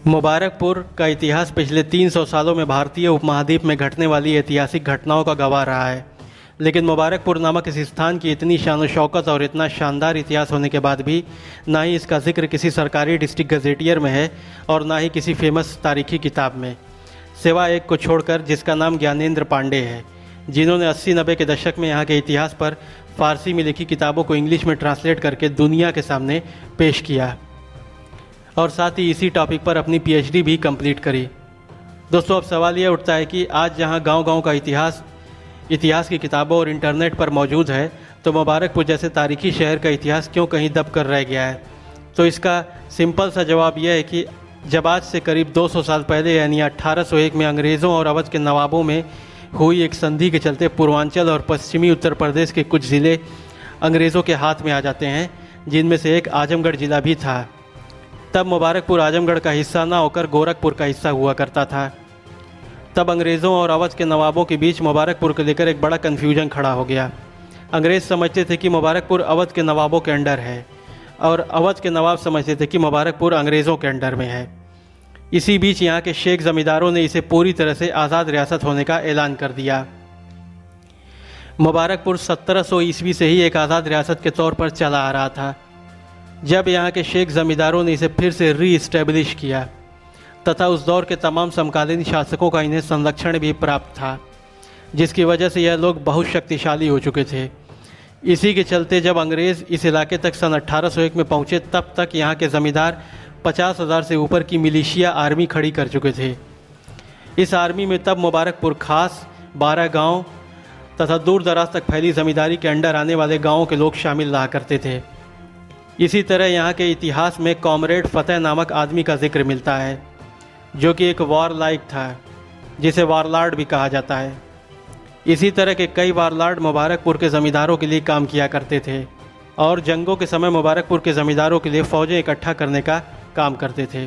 मुबारकपुर का इतिहास पिछले 300 सालों में भारतीय उपमहाद्वीप में घटने वाली ऐतिहासिक घटनाओं का गवाह रहा है। लेकिन मुबारकपुर नामक इस स्थान की इतनी शान शौकत और इतना शानदार इतिहास होने के बाद भी ना ही इसका जिक्र किसी सरकारी डिस्ट्रिक्ट गजेटियर में है और ना ही किसी फेमस तारीखी किताब में, सिवा एक को छोड़कर जिसका नाम ज्ञानेंद्र पांडे है, जिन्होंने 80-90 के दशक में यहाँ के इतिहास पर फ़ारसी में लिखी किताबों को इंग्लिश में ट्रांसलेट करके दुनिया के सामने पेश किया और साथ ही इसी टॉपिक पर अपनी पीएचडी भी कंप्लीट करी। दोस्तों, अब सवाल यह उठता है कि आज जहाँ गांव-गांव का इतिहास की किताबों और इंटरनेट पर मौजूद है, तो मुबारकपुर जैसे तारीखी शहर का इतिहास क्यों कहीं दब कर रह गया है? तो इसका सिंपल सा जवाब यह है कि जब आज से करीब 200 साल पहले यानी 1801 में अंग्रेज़ों और अवध के नवाबों में हुई एक संधि के चलते पूर्वांचल और पश्चिमी उत्तर प्रदेश के कुछ ज़िले अंग्रेज़ों के हाथ में आ जाते हैं, जिनमें से एक आजमगढ़ ज़िला भी था। तब मुबारकपुर आजमगढ़ का हिस्सा ना होकर गोरखपुर का हिस्सा हुआ करता था। तब अंग्रेज़ों और अवध के नवाबों के बीच मुबारकपुर को लेकर एक बड़ा कन्फ्यूजन खड़ा हो गया। अंग्रेज़ समझते थे कि मुबारकपुर अवध के नवाबों के अंडर है और अवध के नवाब समझते थे कि मुबारकपुर अंग्रेज़ों के अंडर में है। इसी बीच यहाँ के शेख ज़मींदारों ने इसे पूरी तरह से आज़ाद रियासत होने का ऐलान कर दिया। मुबारकपुर 1700 ईस्वी से ही एक आज़ाद रियासत के तौर पर चला आ रहा था, जब यहाँ के शेख ज़मींदारों ने इसे फिर से री-इस्टेब्लिश किया तथा उस दौर के तमाम समकालीन शासकों का इन्हें संरक्षण भी प्राप्त था, जिसकी वजह से यह लोग बहुत शक्तिशाली हो चुके थे। इसी के चलते जब अंग्रेज़ इस इलाके तक सन 1801 में पहुँचे, तब तक यहाँ के ज़मींदार 50,000 से ऊपर की मिलिशिया आर्मी खड़ी कर चुके थे। इस आर्मी में तब मुबारकपुर खास 12 गाँव तथा दूर दराज तक फैली ज़मींदारी के अंडर आने वाले गाँवों के लोग शामिल रहा करते थे। इसी तरह यहाँ के इतिहास में कॉमरेड फ़तेह नामक आदमी का जिक्र मिलता है, जो कि एक वॉरलाइक था, जिसे वॉरलॉर्ड भी कहा जाता है। इसी तरह के कई वॉरलॉर्ड मुबारकपुर के ज़मींदारों के लिए काम किया करते थे और जंगों के समय मुबारकपुर के ज़मींदारों के लिए फ़ौजें इकट्ठा करने का काम करते थे।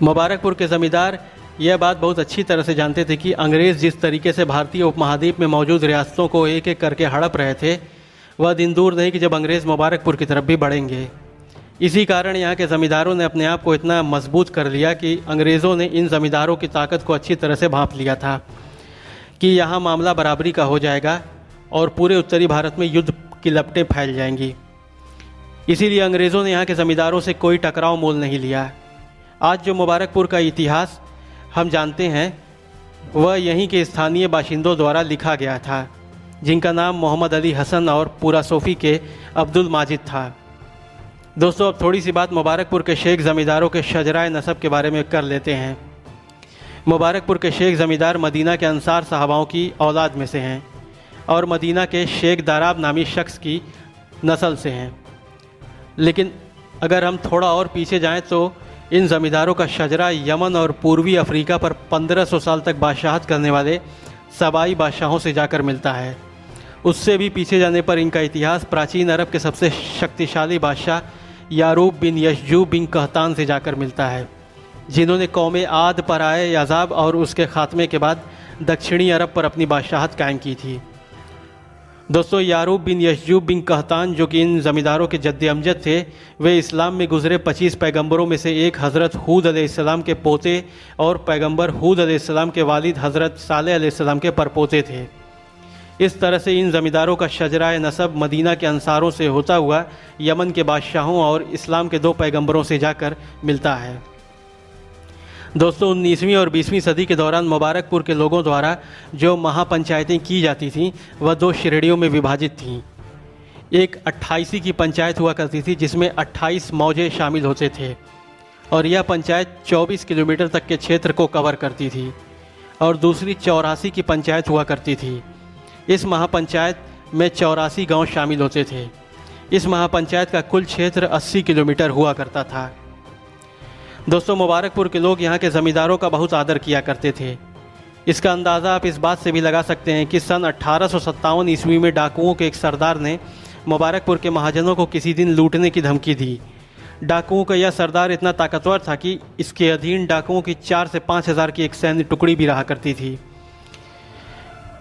मुबारकपुर के ज़मींदार यह बात बहुत अच्छी तरह से जानते थे कि अंग्रेज़ जिस तरीके से भारतीय उपमहाद्वीप में मौजूद रियासतों को एक एक करके हड़प रहे थे, वह दिन दूर नहीं कि जब अंग्रेज़ मुबारकपुर की तरफ भी बढ़ेंगे। इसी कारण यहाँ के ज़मींदारों ने अपने आप को इतना मजबूत कर लिया कि अंग्रेज़ों ने इन ज़मींदारों की ताकत को अच्छी तरह से भांप लिया था कि यहाँ मामला बराबरी का हो जाएगा और पूरे उत्तरी भारत में युद्ध की लपटें फैल जाएंगी। इसीलिए अंग्रेज़ों ने यहाँ के ज़मींदारों से कोई टकराव मोल नहीं लिया। आज जो मुबारकपुर का इतिहास हम जानते हैं, वह यहीं के स्थानीय बाशिंदों द्वारा लिखा गया था, जिनका नाम मोहम्मद अली हसन और पूरा सोफ़ी के अब्दुल माजिद था। दोस्तों, अब थोड़ी सी बात मुबारकपुर के शेख ज़मींदारों के शजराए नसब के बारे में कर लेते हैं। मुबारकपुर के शेख ज़मींदार मदीना के अंसार साहबाओं की औलाद में से हैं और मदीना के शेख दाराब नामी शख्स की नस्ल से हैं। लेकिन अगर हम थोड़ा और पीछे जाएं तो इन ज़मींदारों का शजरा यमन और पूर्वी अफ्रीका पर 1500 साल तक बादशाहत करने वाले सबाई बादशाहों से जाकर मिलता है। उससे भी पीछे जाने पर इनका इतिहास प्राचीन अरब के सबसे शक्तिशाली बादशाह यारूब बिन यशजूब बिन कहतान से जाकर मिलता है, जिन्होंने कौमे आद पर आए याज़ाब और उसके ख़ात्मे के बाद दक्षिणी अरब पर अपनी बादशाहत कायम की थी। दोस्तों, यारूब बिन यशजूब बिन कहतान, जो कि इन ज़मींदारों के जद्द अमजद थे, वे इस्लाम में गुज़रे 25 पैगंबरों में से एक हज़रत हूद अलैहिस्सलाम के पोते और पैगंबर हूद अलैहिस्सलाम के वालिद हज़रत सालेह अलैहिस्सलाम के परपोते थे। इस तरह से इन ज़मींदारों का शजराए नसब मदीना के अंसारों से होता हुआ यमन के बादशाहों और इस्लाम के 2 पैगंबरों से जाकर मिलता है। दोस्तों, 19वीं और 20वीं सदी के दौरान मुबारकपुर के लोगों द्वारा जो महापंचायतें की जाती थीं, वह 2 श्रेणियों में विभाजित थीं। एक 28 की पंचायत हुआ करती थी, जिसमें 28 मौजे शामिल होते थे और यह पंचायत 24 किलोमीटर तक के क्षेत्र को कवर करती थी, और दूसरी 84 की पंचायत हुआ करती थी। इस महापंचायत में 84 गांव शामिल होते थे। इस महापंचायत का कुल क्षेत्र 80 किलोमीटर हुआ करता था। दोस्तों, मुबारकपुर के लोग यहाँ के ज़मींदारों का बहुत आदर किया करते थे। इसका अंदाज़ा आप इस बात से भी लगा सकते हैं कि सन 1857 ईस्वी में डाकुओं के एक सरदार ने मुबारकपुर के महाजनों को किसी दिन लूटने की धमकी दी। डाकुओं का यह सरदार इतना ताकतवर था कि इसके अधीन डाकुओं की 4 से 5 हज़ार की एक सैन्य टुकड़ी भी रहा करती थी।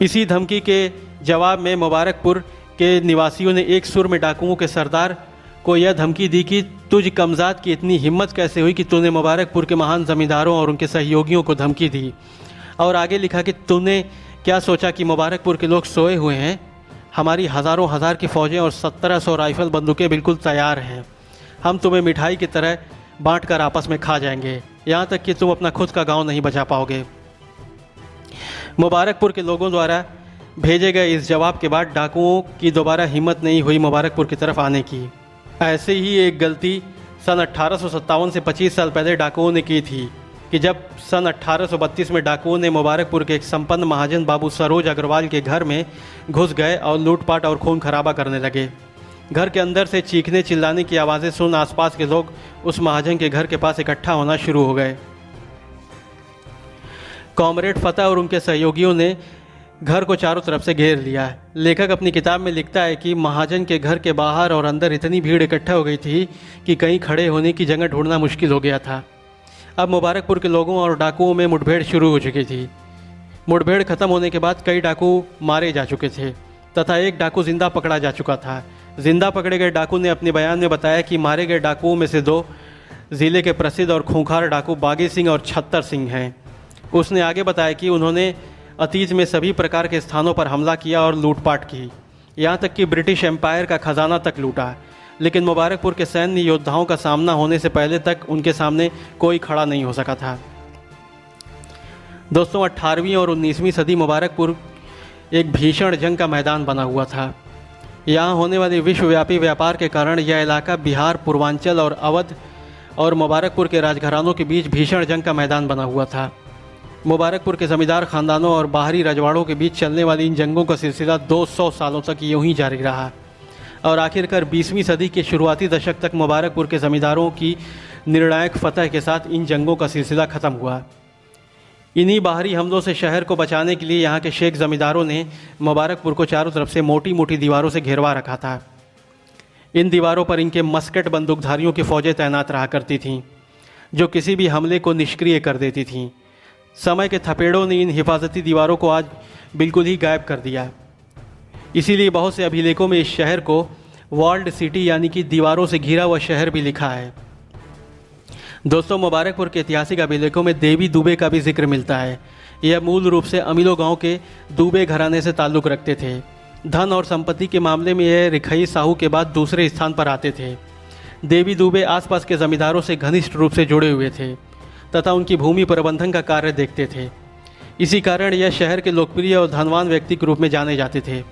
इसी धमकी के जवाब में मुबारकपुर के निवासियों ने एक सुर में डाकुओं के सरदार को यह धमकी दी कि तुझ कमज़ाद की इतनी हिम्मत कैसे हुई कि तूने मुबारकपुर के महान ज़मींदारों और उनके सहयोगियों को धमकी दी। और आगे लिखा कि तूने क्या सोचा कि मुबारकपुर के लोग सोए हुए हैं? हमारी हज़ारों हज़ार की फ़ौजें और 1700 राइफ़ल बंदूकें बिल्कुल तैयार हैं। हम तुम्हें मिठाई की तरह बांट कर आपस में खा जाएंगे, यहाँ तक कि तुम अपना खुद का गांव नहीं बचा पाओगे। मुबारकपुर के लोगों द्वारा भेजे गए इस जवाब के बाद डाकुओं की दोबारा हिम्मत नहीं हुई मुबारकपुर की तरफ आने की। ऐसे ही एक गलती सन 1857 से 25 साल पहले डाकुओं ने की थी कि जब सन 1832 में डाकुओं ने मुबारकपुर के एक संपन्न महाजन बाबू सरोज अग्रवाल के घर में घुस गए और लूटपाट और खून खराबा करने लगे। घर के अंदर से चीखने चिल्लाने की आवाज़ें सुन आसपास के लोग उस महाजन के घर के पास इकट्ठा होना शुरू हो गए। कॉमरेड फतेह और उनके सहयोगियों ने घर को चारों तरफ से घेर लिया। लेखक अपनी किताब में लिखता है कि महाजन के घर के बाहर और अंदर इतनी भीड़ इकट्ठा हो गई थी कि कहीं खड़े होने की जगह ढूंढना मुश्किल हो गया था। अब मुबारकपुर के लोगों और डाकुओं में मुठभेड़ शुरू हो चुकी थी। मुठभेड़ खत्म होने के बाद कई डाकू मारे जा चुके थे तथा एक डाकू जिंदा पकड़ा जा चुका था। जिंदा पकड़े गए डाकू ने अपने बयान में बताया कि मारे गए डाकुओं में से 2 ज़िले के प्रसिद्ध और खूंखार डाकू बागी सिंह और छत्तर सिंह हैं। उसने आगे बताया कि उन्होंने अतीत में सभी प्रकार के स्थानों पर हमला किया और लूटपाट की, यहाँ तक कि ब्रिटिश एम्पायर का खजाना तक लूटा, लेकिन मुबारकपुर के सैन्य योद्धाओं का सामना होने से पहले तक उनके सामने कोई खड़ा नहीं हो सका था। दोस्तों, 18वीं और 19वीं सदी मुबारकपुर एक भीषण जंग का मैदान बना हुआ था। यहाँ होने वाले विश्वव्यापी व्यापार के कारण यह इलाका बिहार, पूर्वांचल और अवध और मुबारकपुर के राजघरानों के बीच भीषण जंग का मैदान बना हुआ था। मुबारकपुर के ज़मींदार ख़ानदानों और बाहरी रजवाड़ों के बीच चलने वाली इन जंगों का सिलसिला 200 सालों तक यूं ही जारी रहा और आखिरकार 20वीं सदी के शुरुआती दशक तक मुबारकपुर के ज़मींदारों की निर्णायक फतह के साथ इन जंगों का सिलसिला ख़त्म हुआ। इन्हीं बाहरी हमलों से शहर को बचाने के लिए यहाँ के शेख ज़मींदारों ने मुबारकपुर को चारों तरफ से मोटी मोटी दीवारों से घेरवा रखा था। इन दीवारों पर इनके मस्केट बंदूकधारियों की फ़ौजें तैनात रहा करती थीं, जो किसी भी हमले को निष्क्रिय कर देती थीं। समय के थपेड़ों ने इन हिफाजती दीवारों को आज बिल्कुल ही गायब कर दिया। इसीलिए बहुत से अभिलेखों में इस शहर को वॉल्ड सिटी यानी कि दीवारों से घिरा हुआ शहर भी लिखा है। दोस्तों, मुबारकपुर के ऐतिहासिक अभिलेखों में देवी दुबे का भी जिक्र मिलता है। यह मूल रूप से अमीलो गांव के दुबे घराने से ताल्लुक़ रखते थे। धन और संपत्ति के मामले में यह रिखई साहू के बाद दूसरे स्थान पर आते थे। देवी दुबे आसपास के ज़मींदारों से घनिष्ठ रूप से जुड़े हुए थे तथा उनकी भूमि प्रबंधन का कार्य देखते थे। इसी कारण यह शहर के लोकप्रिय और धनवान व्यक्ति के रूप में जाने जाते थे।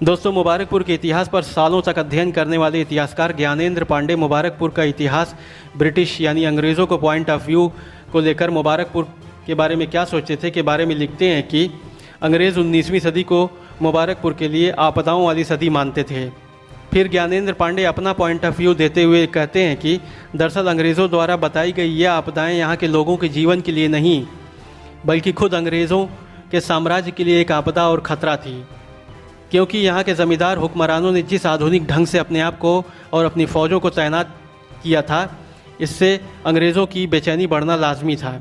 दोस्तों, मुबारकपुर के इतिहास पर सालों तक अध्ययन करने वाले इतिहासकार ज्ञानेंद्र पांडे मुबारकपुर का इतिहास ब्रिटिश यानी अंग्रेज़ों को पॉइंट ऑफ व्यू को लेकर मुबारकपुर के बारे में क्या सोचते थे के बारे में लिखते हैं कि अंग्रेज़ 19वीं सदी को मुबारकपुर के लिए आपदाओं वाली सदी मानते थे। फिर ज्ञानेंद्र पांडे अपना पॉइंट ऑफ व्यू देते हुए कहते हैं कि दरअसल अंग्रेज़ों द्वारा बताई गई यह आपदाएं यहाँ के लोगों के जीवन के लिए नहीं बल्कि खुद अंग्रेज़ों के साम्राज्य के लिए एक आपदा और ख़तरा थी, क्योंकि यहाँ के ज़मींदार हुक्मरानों ने जिस आधुनिक ढंग से अपने आप को और अपनी फ़ौजों को तैनात किया था, इससे अंग्रेज़ों की बेचैनी बढ़ना लाजमी था।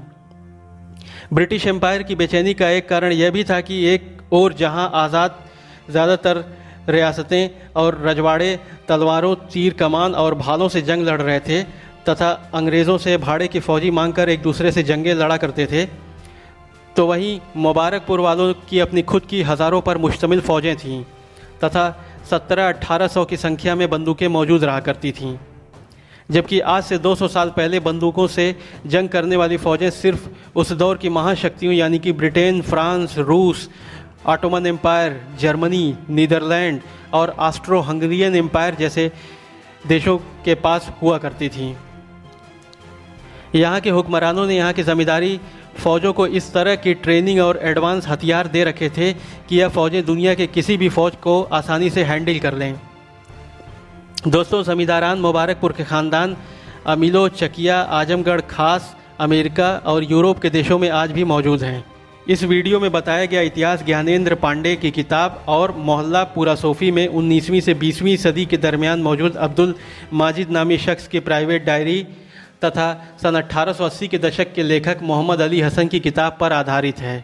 ब्रिटिश एम्पायर की बेचैनी का एक कारण यह भी था कि एक और जहाँ आज़ाद ज़्यादातर रियासतें और रजवाड़े तलवारों, तीर कमान और भालों से जंग लड़ रहे थे तथा अंग्रेज़ों से भाड़े की फ़ौजी मांगकर एक दूसरे से जंगें लड़ा करते थे, तो वहीं मुबारकपुर वालों की अपनी खुद की हज़ारों पर मुश्तमिल फ़ौजें थीं तथा 1700-1800 की संख्या में बंदूकें मौजूद रहा करती थीं। जबकि आज से 200 साल पहले बंदूकों से जंग करने वाली फ़ौजें सिर्फ उस दौर की महाशक्तियों यानी कि ब्रिटेन, फ्रांस, रूस, ऑटोमन एम्पायर, जर्मनी, नीदरलैंड और ऑस्ट्रो हंगरियन एम्पायर जैसे देशों के पास हुआ करती थीं। यहाँ के हुक्मरानों ने यहाँ की ज़मींदारी फ़ौजों को इस तरह की ट्रेनिंग और एडवांस हथियार दे रखे थे कि यह फ़ौजें दुनिया के किसी भी फ़ौज को आसानी से हैंडल कर लें। दोस्तों, ज़मींदारान मुबारकपुर के ख़ानदान अमीलो, चकिया, आजमगढ़, खास, अमेरिका और यूरोप के देशों में आज भी मौजूद हैं। इस वीडियो में बताया गया इतिहास ज्ञानेंद्र पांडे की किताब और मोहल्ला पूरा सोफ़ी में 19वीं से 20वीं सदी के दरमियान मौजूद अब्दुल माजिद नामी शख्स की प्राइवेट डायरी तथा सन 1880 के दशक के लेखक मोहम्मद अली हसन की किताब पर आधारित है।